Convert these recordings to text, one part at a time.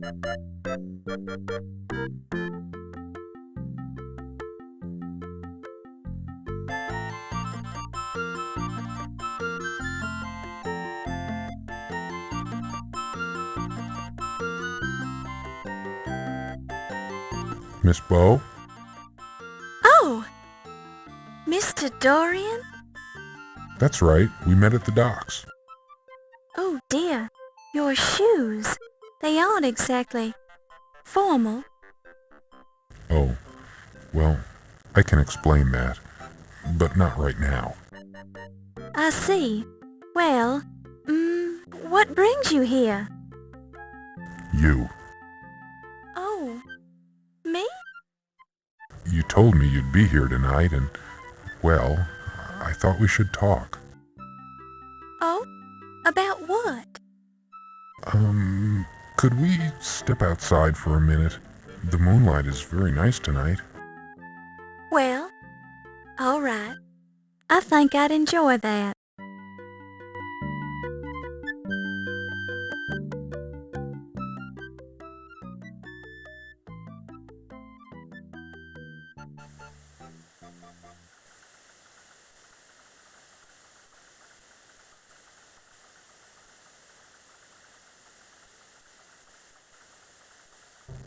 Miss Bow? Oh, Mr. Dorian? That's right. We met at the docks. Oh dear, your shoes. They aren't exactly formal. Oh, well, I can explain that, but not right now. I see. Well, what brings you here? You. Oh, me? You told me you'd be here tonight, and, well, I thought we should talk. Oh, about what? Could we step outside for a minute? The moonlight is very nice tonight. Well, all right. I think I'd enjoy that.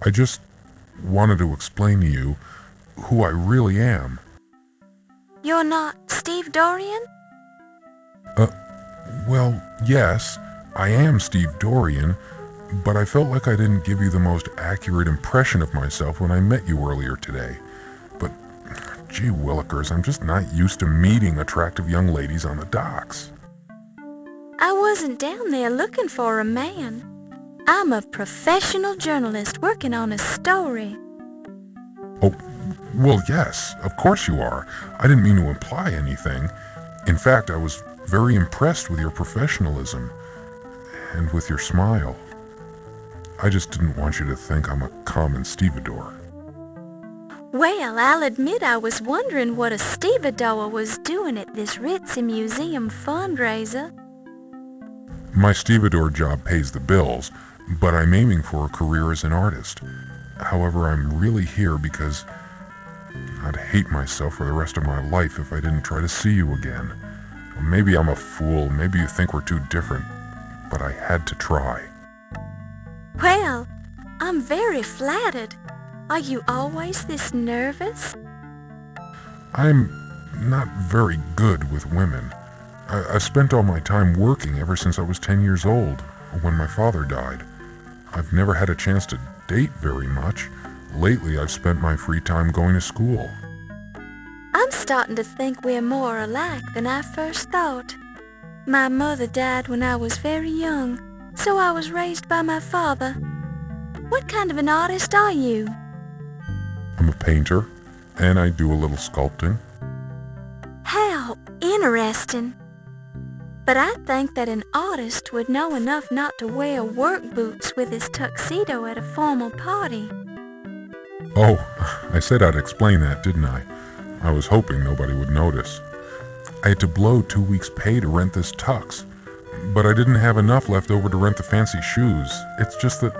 I just wanted to explain to you who I really am. You're not Steve Dorian? Well, yes, I am Steve Dorian, but I felt like I didn't give you the most accurate impression of myself when I met you earlier today. But, gee willikers, I'm just not used to meeting attractive young ladies on the docks. I wasn't down there looking for a man. I'm a professional journalist working on a story. Oh, well, yes, of course you are. I didn't mean to imply anything. In fact, I was very impressed with your professionalism and with your smile. I just didn't want you to think I'm a common stevedore. Well, I'll admit I was wondering what a stevedore was doing at this ritzy museum fundraiser. My stevedore job pays the bills, but I'm aiming for a career as an artist. However, I'm really here because I'd hate myself for the rest of my life if I didn't try to see you again. Maybe I'm a fool, maybe you think we're too different, but I had to try. Well, I'm very flattered. Are you always this nervous? I'm not very good with women. I've spent all my time working ever since I was 10 years old, when my father died. I've never had a chance to date very much. Lately, I've spent my free time going to school. I'm starting to think we're more alike than I first thought. My mother died when I was very young, so I was raised by my father. What kind of an artist are you? I'm a painter, and I do a little sculpting. How interesting. But I think that an artist would know enough not to wear work boots with his tuxedo at a formal party. Oh, I said I'd explain that, didn't I? I was hoping nobody would notice. I had to blow 2 weeks' pay to rent this tux, but I didn't have enough left over to rent the fancy shoes. It's just that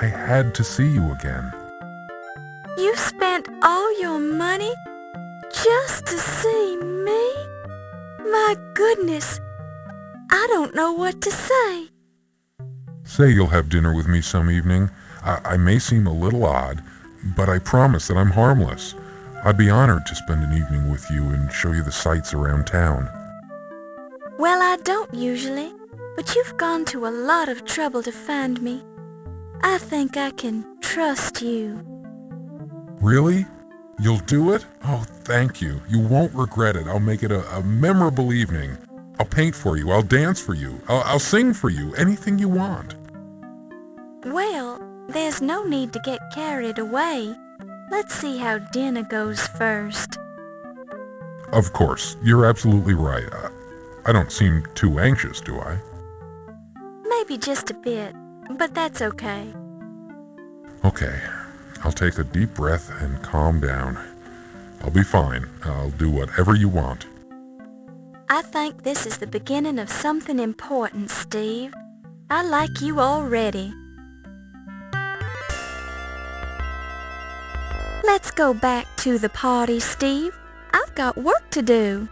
I had to see you again. You spent all your money just to see me? My goodness, I don't know what to say. Say you'll have dinner with me some evening. I may seem a little odd, but I promise that I'm harmless. I'd be honored to spend an evening with you and show you the sights around town. Well, I don't usually, but you've gone to a lot of trouble to find me. I think I can trust you. Really? You'll do it? Oh, thank you. You won't regret it. I'll make it a memorable evening. I'll paint for you. I'll dance for you. I'll sing for you. Anything you want. Well, there's no need to get carried away. Let's see how dinner goes first. Of course. You're absolutely right. I don't seem too anxious, do I? Maybe just a bit, but that's okay. Okay. I'll take a deep breath and calm down. I'll be fine. I'll do whatever you want. I think this is the beginning of something important, Steve. I like you already. Let's go back to the party, Steve. I've got work to do.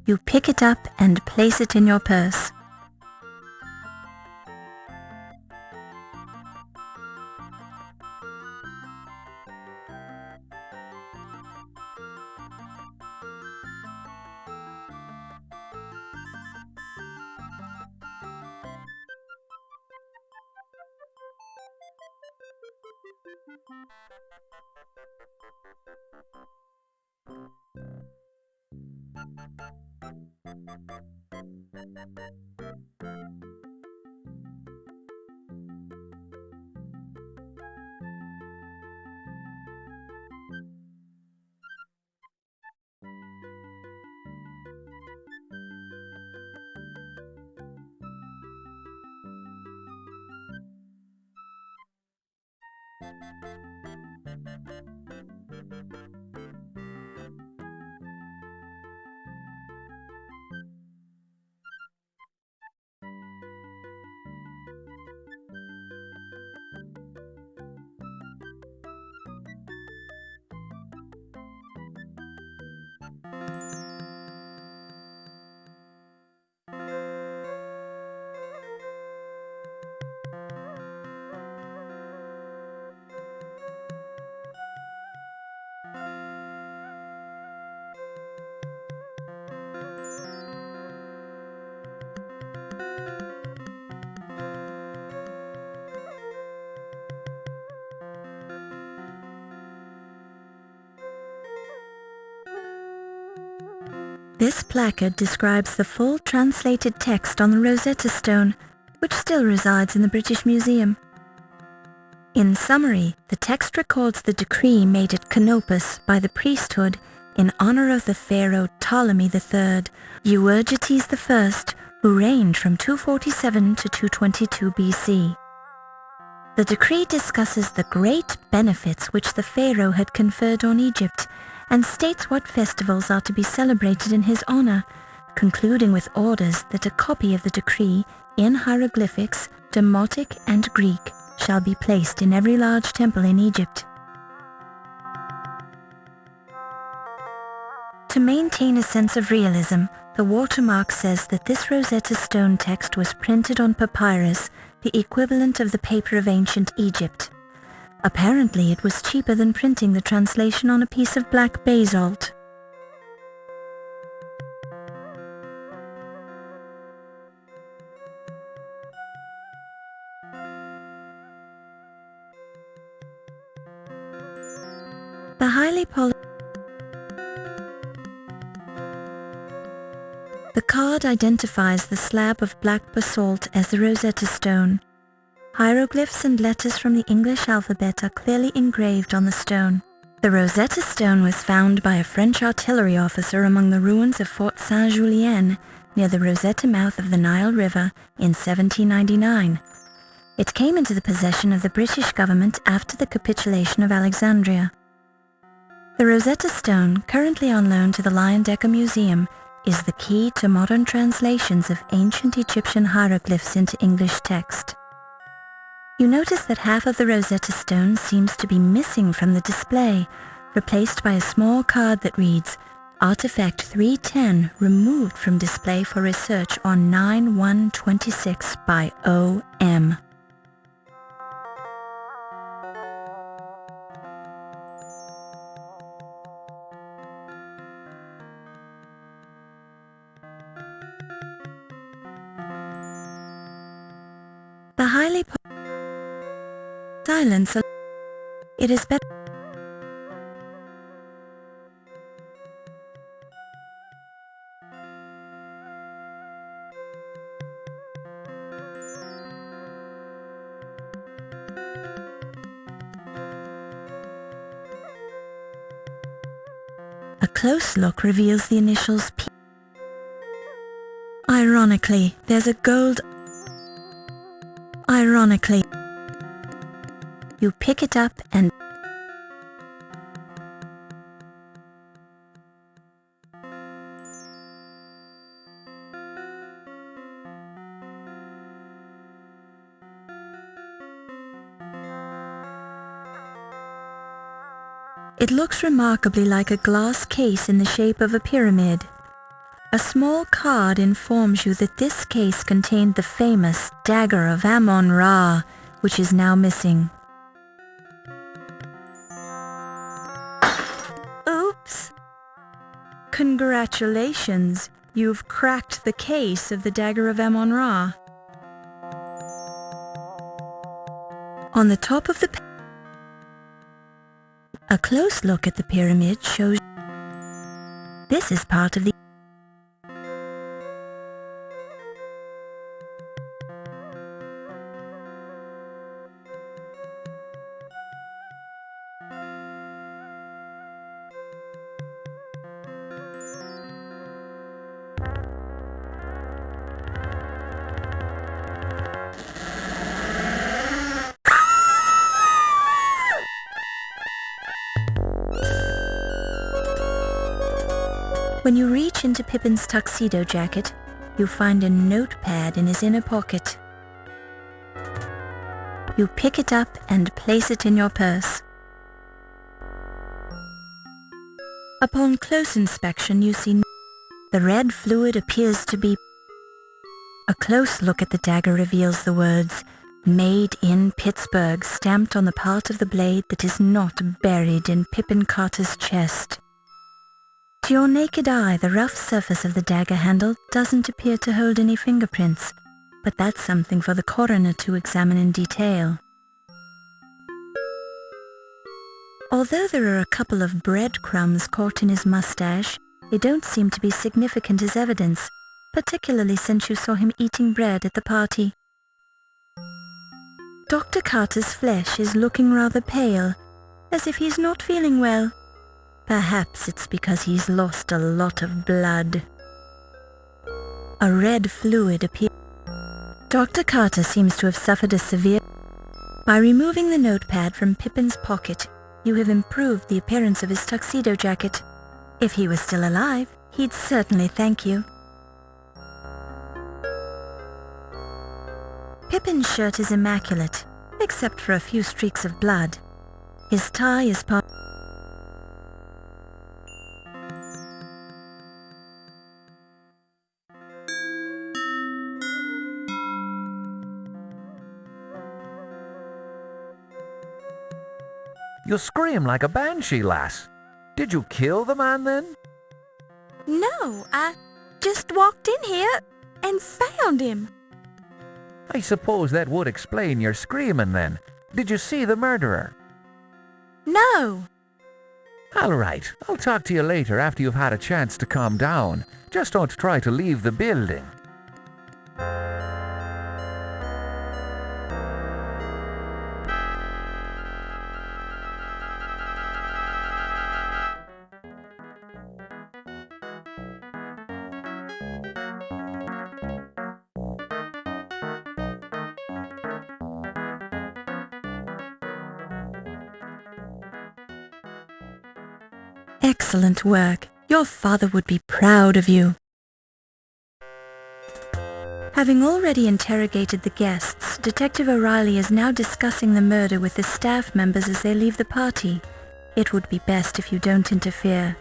You pick it up and place it in your purse. This placard describes the full translated text on the Rosetta Stone, which still resides in the British Museum. In summary, the text records the decree made at Canopus by the priesthood in honor of the pharaoh Ptolemy III, Euergetes I, who reigned from 247 to 222 BC. The decree discusses the great benefits which the pharaoh had conferred on Egypt and states what festivals are to be celebrated in his honor, concluding with orders that a copy of the decree in hieroglyphics, Demotic and Greek shall be placed in every large temple in Egypt. To maintain a sense of realism, the watermark says that this Rosetta Stone text was printed on papyrus, the equivalent of the paper of ancient Egypt. Apparently, it was cheaper than printing the translation on a piece of black basalt. The highly polished The card identifies the slab of black basalt as the Rosetta Stone. Hieroglyphs and letters from the English alphabet are clearly engraved on the stone. The Rosetta stone was found by a French artillery officer among the ruins of Fort Saint-Julien near the Rosetta mouth of the Nile River in 1799. It came into the possession of the British government after the capitulation of Alexandria. The Rosetta stone, currently on loan to the Dagger Museum, is the key to modern translations of ancient Egyptian hieroglyphs into English text. You notice that half of the Rosetta stone seems to be missing from the display, replaced by a small card that reads, Artifact 310 removed from display for research on 9/1/26 by O.M. The highly silence. It is better. A close look reveals the initials P. Ironically, there's a gold. Ironically, you pick it up and it looks remarkably like a glass case in the shape of a pyramid. A small card informs you that this case contained the famous Dagger of Amon-Ra, which is now missing. Oops! Congratulations, you've cracked the case of the Dagger of Amon-Ra. On the top of the a close look at the pyramid shows this is part of the When you reach into Pippin's tuxedo jacket, you find a notepad in his inner pocket. You pick it up and place it in your purse. Upon close inspection, you see the red fluid appears to be. A close look at the dagger reveals the words, "Made in Pittsburgh," stamped on the part of the blade that is not buried in Pippin Carter's chest. To your naked eye, the rough surface of the dagger handle doesn't appear to hold any fingerprints, but that's something for the coroner to examine in detail. Although there are a couple of breadcrumbs caught in his mustache, they don't seem to be significant as evidence, particularly since you saw him eating bread at the party. Dr. Carter's flesh is looking rather pale, as if he's not feeling well. Perhaps it's because he's lost a lot of blood. A red fluid appears. Dr. Carter seems to have suffered a severe. By removing the notepad from Pippin's pocket, you have improved the appearance of his tuxedo jacket. If he was still alive, he'd certainly thank you. Pippin's shirt is immaculate, except for a few streaks of blood. His tie is part. You scream like a banshee, lass. Did you kill the man then? No, I just walked in here and found him. I suppose that would explain your screaming then. Did you see the murderer? No. All right, I'll talk to you later after you've had a chance to calm down. Just don't try to leave the building. Excellent work. Your father would be proud of you. Having already interrogated the guests, Detective O'Reilly is now discussing the murder with the staff members as they leave the party. It would be best if you don't interfere.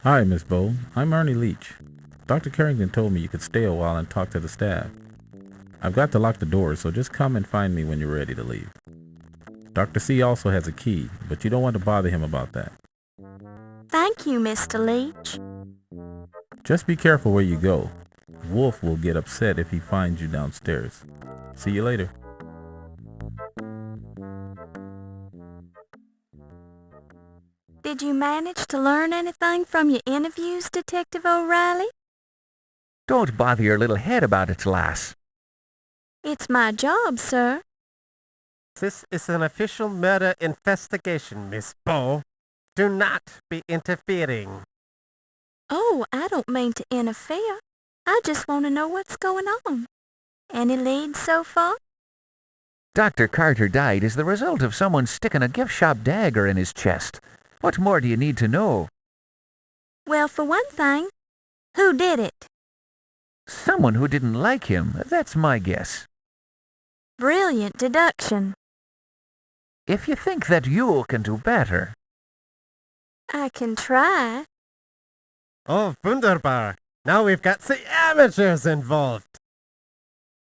Hi, Miss Bowe. I'm Ernie Leach. Dr. Carrington told me you could stay a while and talk to the staff. I've got to lock the doors, so just come and find me when you're ready to leave. Dr. C also has a key, but you don't want to bother him about that. Thank you, Mr. Leach. Just be careful where you go. Wolf will get upset if he finds you downstairs. See you later. Did you manage to learn anything from your interviews, Detective O'Reilly? Don't bother your little head about it, lass. It's my job, sir. This is an official murder investigation, Miss Bowe. Do not be interfering. Oh, I don't mean to interfere. I just want to know what's going on. Any leads so far? Dr. Carter died as the result of someone sticking a gift shop dagger in his chest. What more do you need to know? Well, for one thing, who did it? Someone who didn't like him, that's my guess. Brilliant deduction. If you think that you can do better. I can try. Oh, wunderbar. Now we've got the amateurs involved.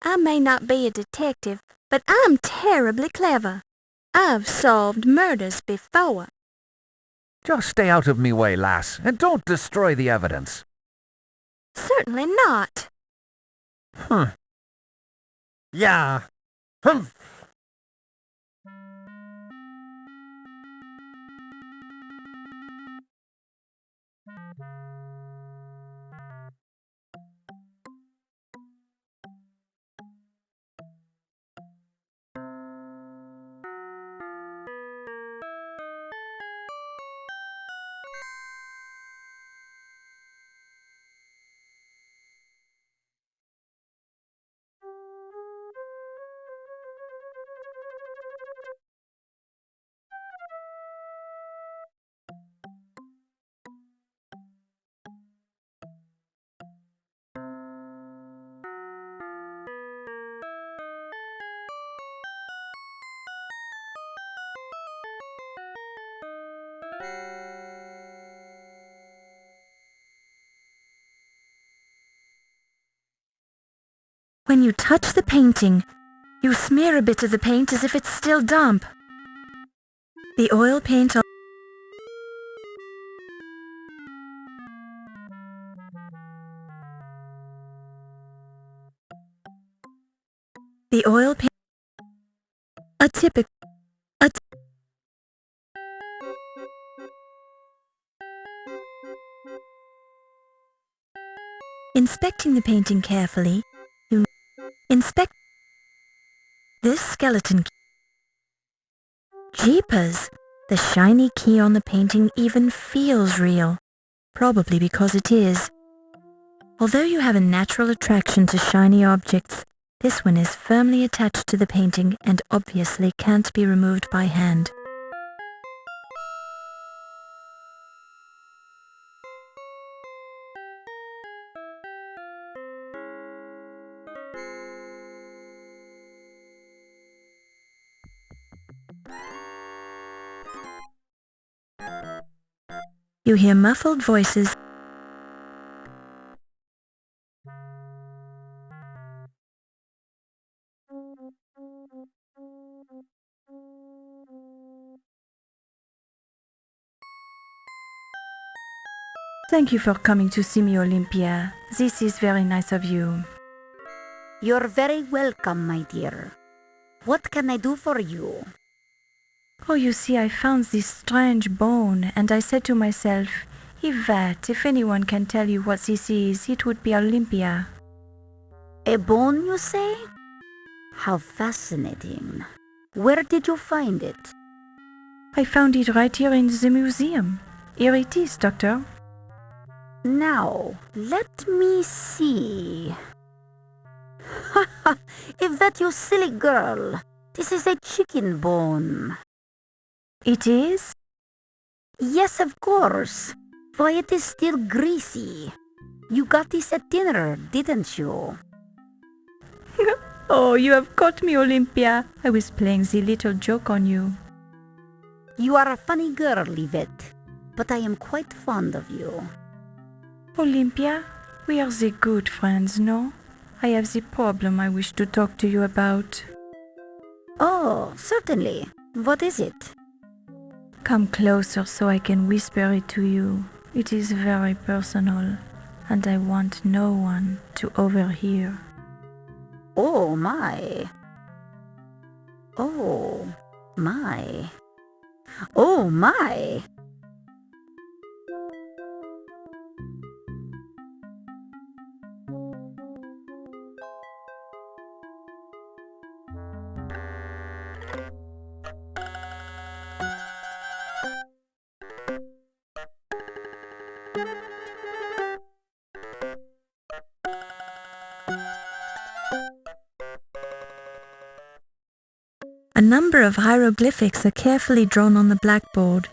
I may not be a detective, but I'm terribly clever. I've solved murders before. Just stay out of me way, lass, and don't destroy the evidence. Certainly not. Yeah. Humph. When you touch the painting, you smear a bit of the paint as if it's still damp. The oil paint on the oil paint Inspecting the painting carefully, you inspect this skeleton key. Jeepers! The shiny key on the painting even feels real, probably because it is. Although you have a natural attraction to shiny objects, this one is firmly attached to the painting and obviously can't be removed by hand. You hear muffled voices. Thank you for coming to see me, Olympia. This is very nice of you. You're very welcome, my dear. What can I do for you? Oh, you see, I found this strange bone, and I said to myself, If anyone can tell you what this is, it would be Olympia. A bone, you say? How fascinating. Where did you find it? I found it right here in the museum. Here it is, Doctor. Now, let me see. Ha ha! If that you silly girl. This is a chicken bone. It is? Yes, of course. Why, it is still greasy. You got this at dinner, didn't you? Oh, you have caught me, Olympia. I was playing the little joke on you. You are a funny girl, Yvette, but I am quite fond of you. Olympia, we are the good friends, no? I have the problem I wish to talk to you about. Oh, certainly. What is it? Come closer so I can whisper it to you. It is very personal, and I want no one to overhear. Oh my. Oh my. Oh my. A number of hieroglyphics are carefully drawn on the blackboard.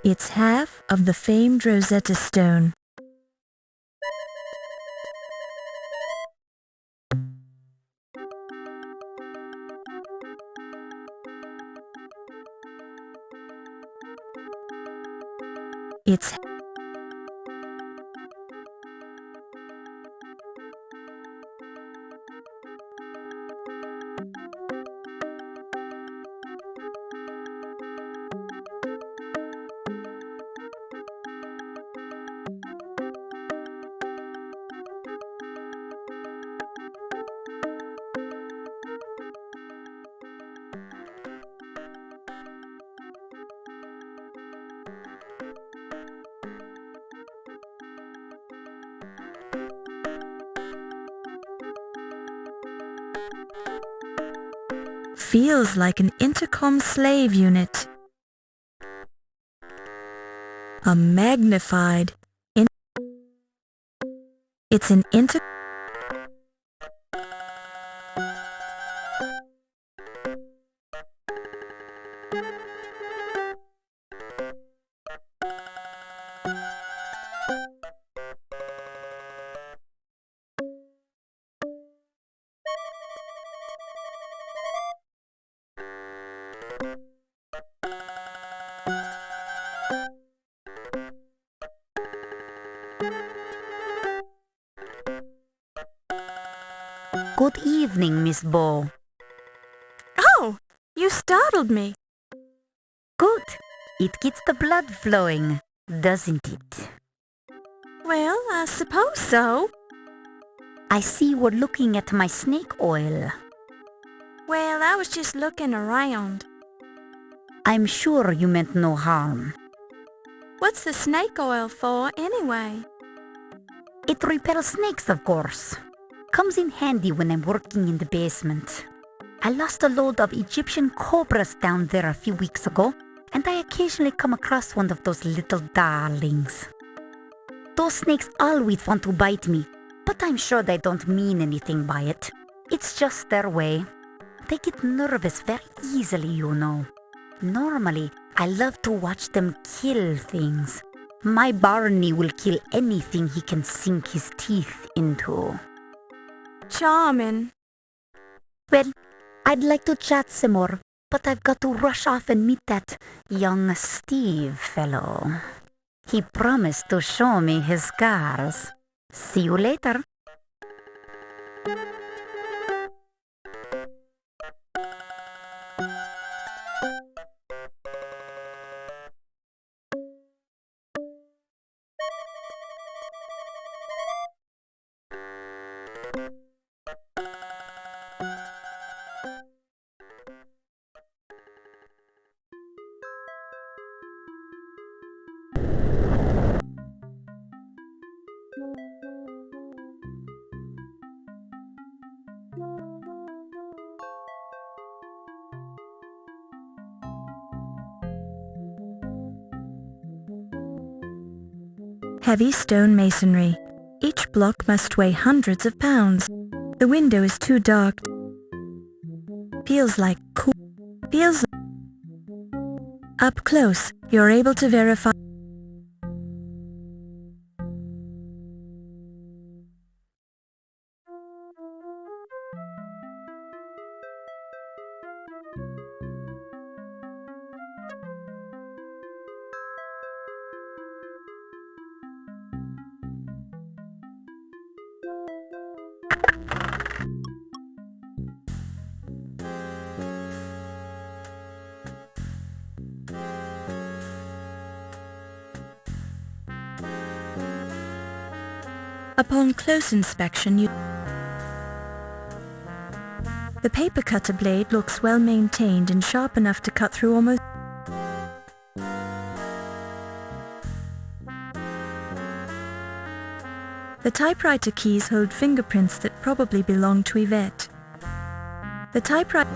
It's half of the famed Rosetta Stone. It's feels like an intercom slave unit. A magnified It's an Good evening, Miss Bow. Oh, you startled me. Good. It gets the blood flowing, doesn't it? Well, I suppose so. I see we're looking at my snake oil. Well, I was just looking around. I'm sure you meant no harm. What's the snake oil for, anyway? It repels snakes, of course. Comes in handy when I'm working in the basement. I lost a load of Egyptian cobras down there a few weeks ago, and I occasionally come across one of those little darlings. Those snakes always want to bite me, but I'm sure they don't mean anything by it. It's just their way. They get nervous very easily, you know. Normally, I love to watch them kill things. My Barney will kill anything he can sink his teeth into. Charming. Well, I'd like to chat some more, but I've got to rush off and meet that young Steve fellow. He promised to show me his scars. See you later. Heavy stone masonry. Each block must weigh hundreds of pounds. The window is too dark. Feels like cool. Feels up close. You're able to verify. Upon close inspection, the paper cutter blade looks well maintained and sharp enough to cut through almost. The typewriter keys hold fingerprints that probably belong to Yvette. The typewriter...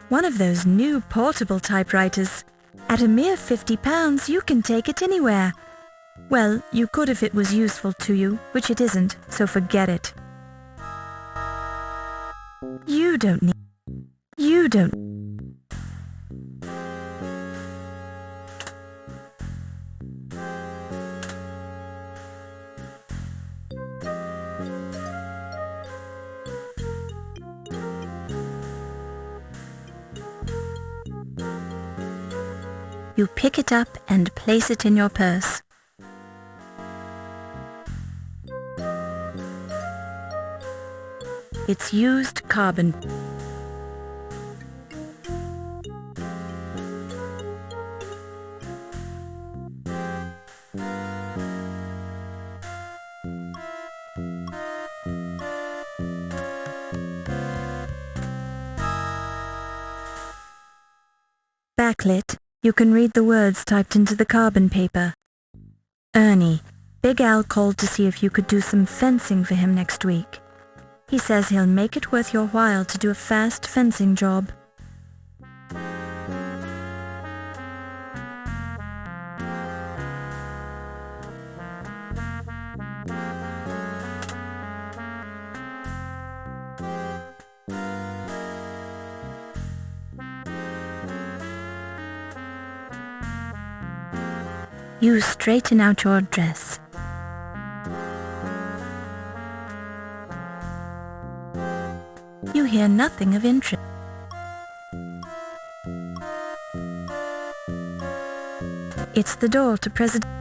One of those new portable typewriters. At a mere £50, you can take it anywhere. Well, you could if it was useful to you, which it isn't, so forget it. You don't need... You don't... You pick it up and place it in your purse. It's used carbon. Backlit, you can read the words typed into the carbon paper. Ernie, Big Al called to see if you could do some fencing for him next week. He says he'll make it worth your while to do a fast fencing job. You straighten out your dress. You hear nothing of interest. It's the door to President.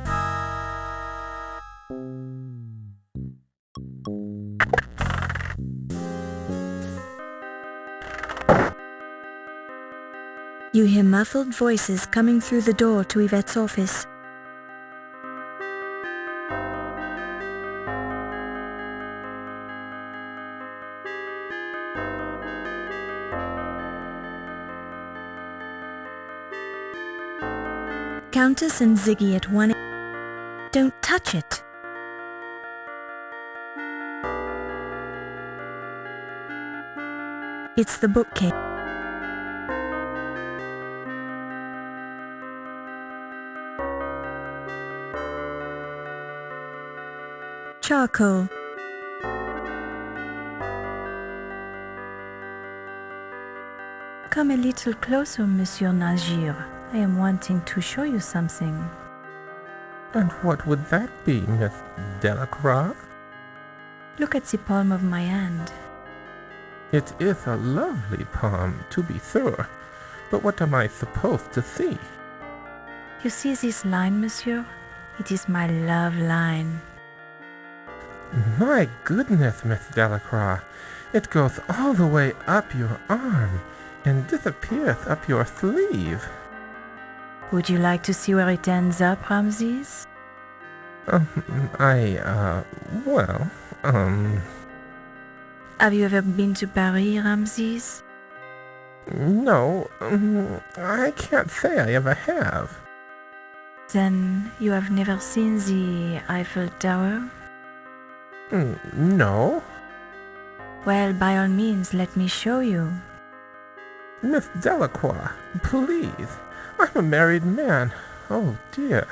You hear muffled voices coming through the door to Yvette's office. Countess and Ziggy at one. Don't touch it. It's the bookcase. Charcoal. Come a little closer, Monsieur Najir. I am wanting to show you something. And what would that be, Miss Delacroix? Look at the palm of my hand. It is a lovely palm, to be sure. But what am I supposed to see? You see this line, monsieur? It is my love line. My goodness, Miss Delacroix. It goes all the way up your arm and disappears up your sleeve. Would you like to see where it ends up, Ramses? Have you ever been to Paris, Ramses? No, I can't say I ever have. Then you have never seen the Eiffel Tower? No. Well, by all means, let me show you. Miss Delacroix, please. I'm a married man. Oh, dear.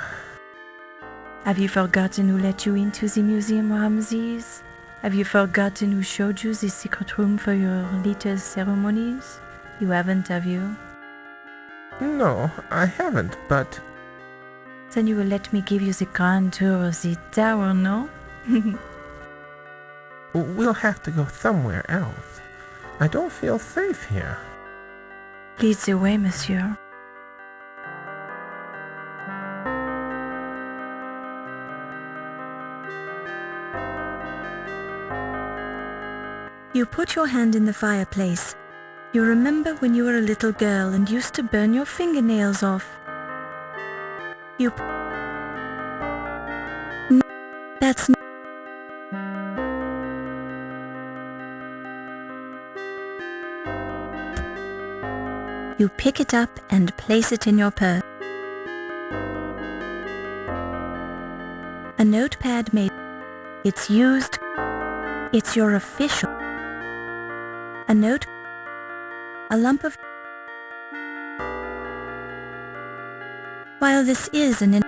Have you forgotten who let you into the museum, Ramses? Have you forgotten who showed you the secret room for your little ceremonies? You haven't, have you? No, I haven't, but... Then you will let me give you the grand tour of the tower, no? We'll have to go somewhere else. I don't feel safe here. Lead the way, monsieur. You put your hand in the fireplace. You remember when you were a little girl and used to burn your fingernails off. That's You pick it up and place it in your purse. A notepad made. It's used. It's your official. A note. A lump of. While this is an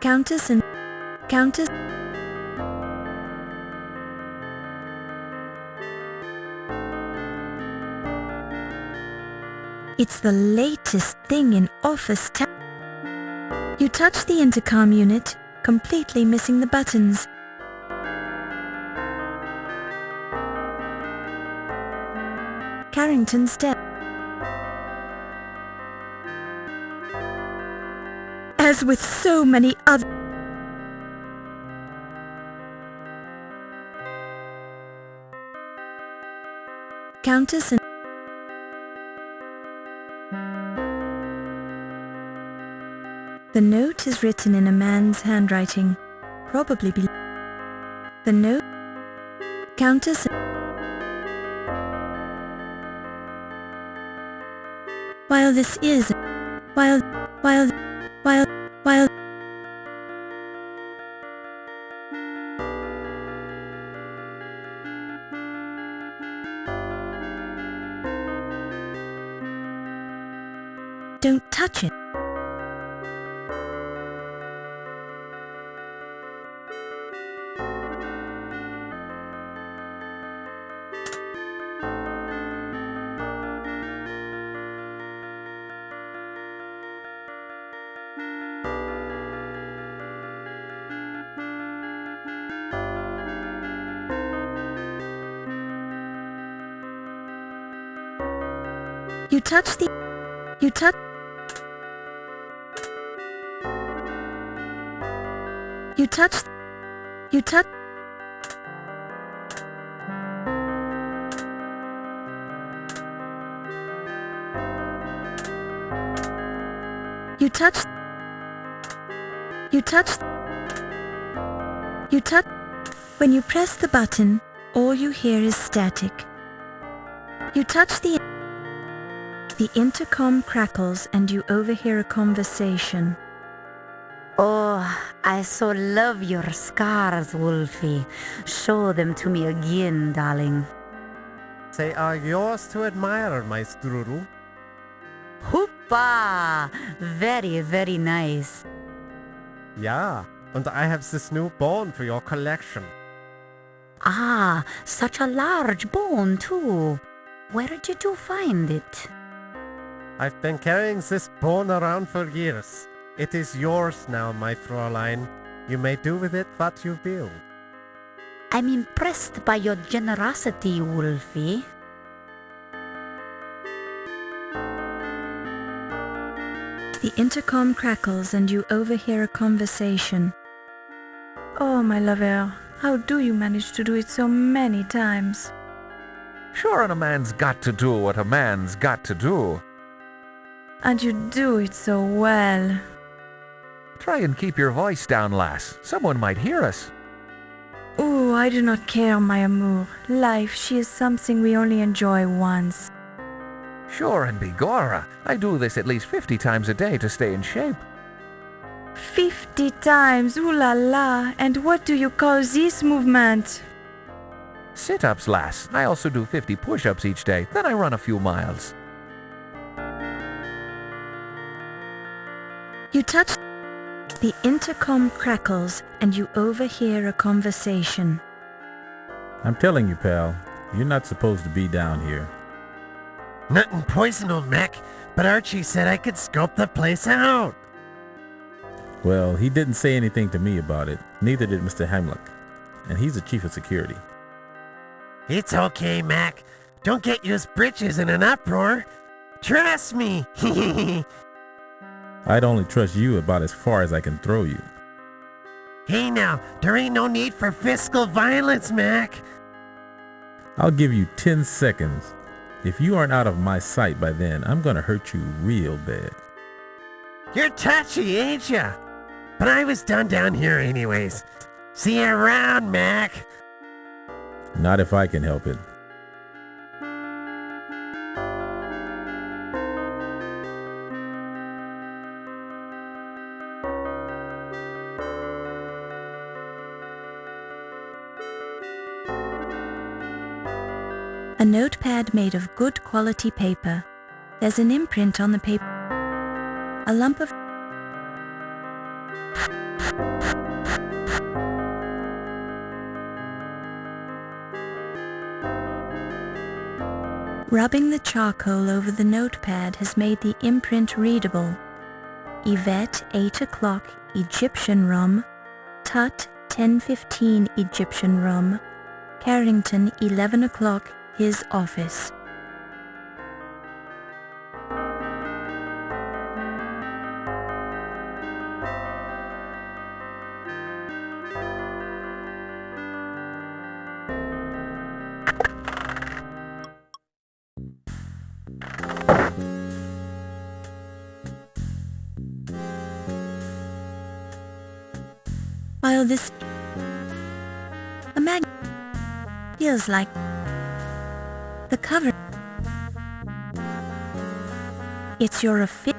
Countess and Countess. It's the latest thing in office town. You touch the intercom unit, completely missing the buttons. Carrington's step. As with so many other Countess and The note is written in a man's handwriting, probably the note Countess While this is while Don't touch it. You touch the You touch You touch You touch You touch You touch You touch When you press the button, all you hear is static. You touch the intercom crackles and you overhear a conversation. Oh, I so love your scars, Wolfie. Show them to me again, darling. They are yours to admire, my Strudel. Hoopa! Very, very nice. Yeah, and I have this new bone for your collection. Ah, such a large bone, too. Where did you find it? I've been carrying this bone around for years. It is yours now, my Fräulein. You may do with it what you will. I'm impressed by your generosity, Wolfie. The intercom crackles and you overhear a conversation. Oh, my lover, how do you manage to do it so many times? Sure, and a man's got to do what a man's got to do. And you do it so well. Try and keep your voice down, lass. Someone might hear us. Oh, I do not care, my amour. Life, she is something we only enjoy once. Sure, and begorra, I do this at least 50 times a day to stay in shape. 50 times, ooh la la. And what do you call this movement? Sit-ups, lass. I also do 50 push-ups each day, then I run a few miles. You touch the intercom crackles and you overhear a conversation. I'm telling you, pal, you're not supposed to be down here. Nothing poison, old Mac, but Archie said I could scope the place out. Well, he didn't say anything to me about it. Neither did Mr. Heimlich. And he's the chief of security. It's okay, Mac. Don't get your britches in an uproar. Trust me. I'd only trust you about as far as I can throw you. Hey now, there ain't no need for fiscal violence, Mac. I'll give you 10 seconds. If you aren't out of my sight by then, I'm gonna hurt you real bad. You're touchy, ain't ya? But I was done down here anyways. See you around, Mac. Not if I can help it. A notepad made of good quality paper. There's an imprint on the paper. A lump of rubbing the charcoal over the notepad has made the imprint readable. Yvette, 8 o'clock, Egyptian rum. Tut, 10:15 Egyptian rum. Carrington, 11 o'clock, his office. While this a mag feels like the cover. It's your official